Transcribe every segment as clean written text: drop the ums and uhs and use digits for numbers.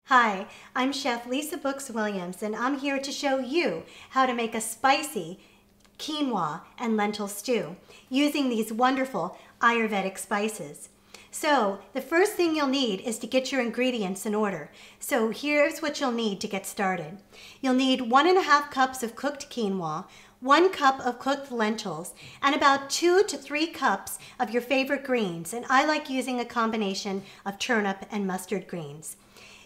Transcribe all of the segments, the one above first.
Hi, I'm Chef Lisa Books Williams, and I'm here to show you how to make a spicy quinoa and lentil stew using these wonderful Ayurvedic spices. So the first thing you'll need is to get your ingredients in order. So here's what you'll need to get started. You'll need 1.5 cups of cooked quinoa, 1 cup of cooked lentils, and about 2 to 3 cups of your favorite greens. And I like using a combination of turnip and mustard greens.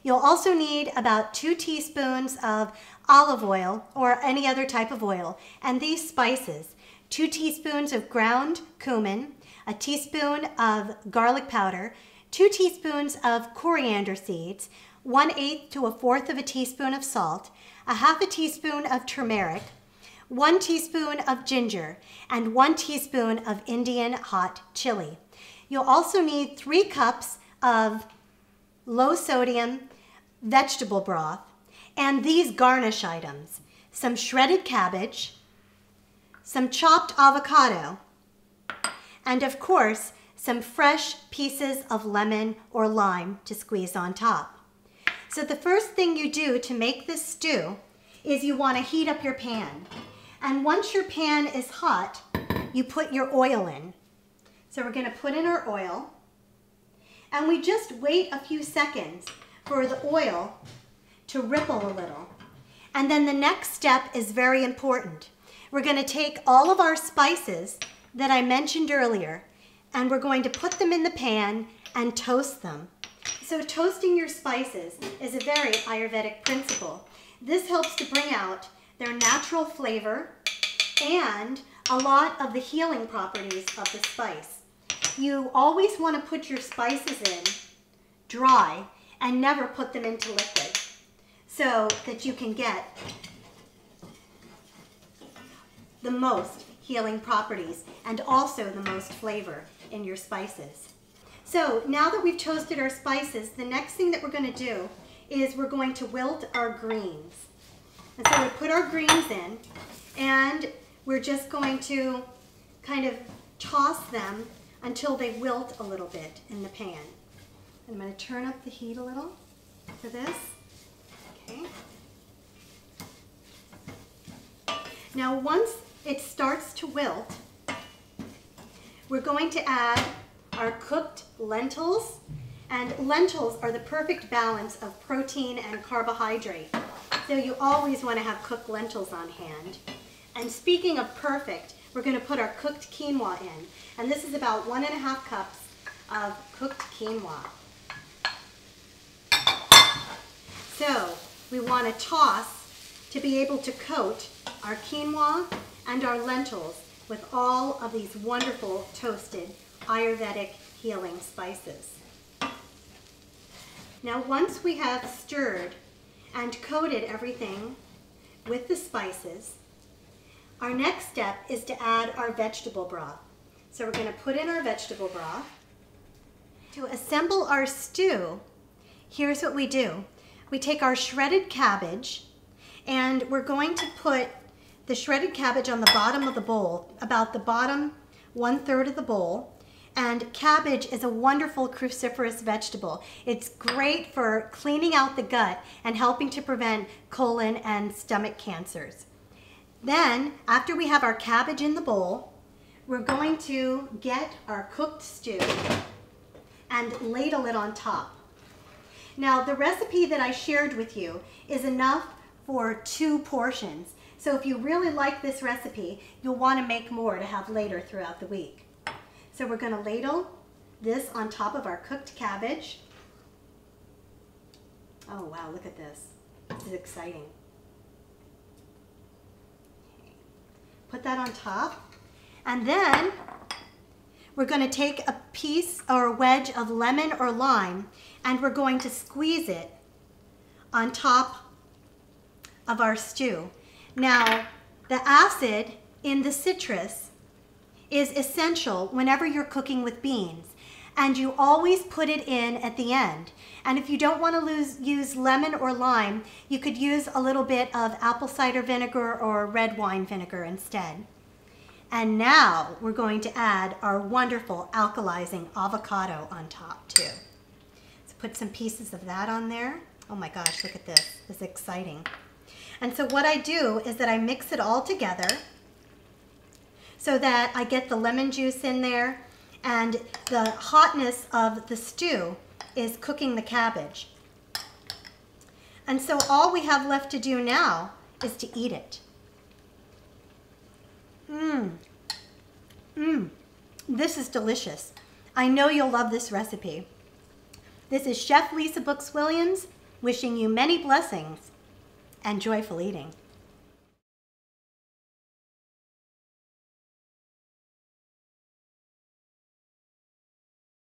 You'll also need about 2 teaspoons of olive oil or any other type of oil, and these spices: 2 teaspoons of ground cumin, a teaspoon of garlic powder, 2 teaspoons of coriander seeds, 1/8 to 1/4 of a teaspoon of salt, a 1/2 teaspoon of turmeric, 1 teaspoon of ginger, and 1 teaspoon of Indian hot chili. You'll also need 3 cups of low sodium vegetable broth, and these garnish items: some shredded cabbage, some chopped avocado, and of course some fresh pieces of lemon or lime to squeeze on top. So the first thing you do to make this stew is you want to heat up your pan, and once your pan is hot, you put your oil in. So we're going to put in our oil, and we just wait a few seconds for the oil to ripple a little. And then the next step is very important. We're going to take all of our spices that I mentioned earlier, and we're going to put them in the pan and toast them. So toasting your spices is a very Ayurvedic principle. This helps to bring out their natural flavor and a lot of the healing properties of the spice. You always want to put your spices in dry and never put them into liquid, so that you can get the most healing properties and also the most flavor in your spices. So now that we've toasted our spices, the next thing that we're going to do is we're going to wilt our greens. And so we put our greens in, and we're just going to kind of toss them until they wilt a little bit in the pan. I'm going to turn up the heat a little for this. Okay. Now once it starts to wilt, we're going to add our cooked lentils. And lentils are the perfect balance of protein and carbohydrate. So you always want to have cooked lentils on hand. And speaking of perfect, we're going to put our cooked quinoa in. And this is about 1.5 cups of cooked quinoa. So we want to toss to be able to coat our quinoa and our lentils with all of these wonderful toasted Ayurvedic healing spices. Now once we have stirred and coated everything with the spices, our next step is to add our vegetable broth. So we're going to put in our vegetable broth. To assemble our stew, here's what we do. We take our shredded cabbage, and we're going to put the shredded cabbage on the bottom of the bowl, about the bottom 1/3 of the bowl. And cabbage is a wonderful cruciferous vegetable. It's great for cleaning out the gut and helping to prevent colon and stomach cancers. Then, after we have our cabbage in the bowl, we're going to get our cooked stew and ladle it on top. Now, the recipe that I shared with you is enough for 2 portions. So if you really like this recipe, you'll want to make more to have later throughout the week. So we're going to ladle this on top of our cooked cabbage. Oh wow, look at this. This is exciting. Okay. Put that on top. And then we're going to take a piece or a wedge of lemon or lime, and we're going to squeeze it on top of our stew. Now, the acid in the citrus is essential whenever you're cooking with beans, and you always put it in at the end. And if you don't want to use lemon or lime, you could use a little bit of apple cider vinegar or red wine vinegar instead. And now we're going to add our wonderful alkalizing avocado on top too. So put some pieces of that on there. Oh my gosh, look at this. This is exciting. And so what I do is that I mix it all together so that I get the lemon juice in there, and the hotness of the stew is cooking the cabbage. And so all we have left to do now is to eat it. This is delicious. I know you'll love this recipe. This is Chef Lisa Brooks Williams wishing you many blessings and joyful eating.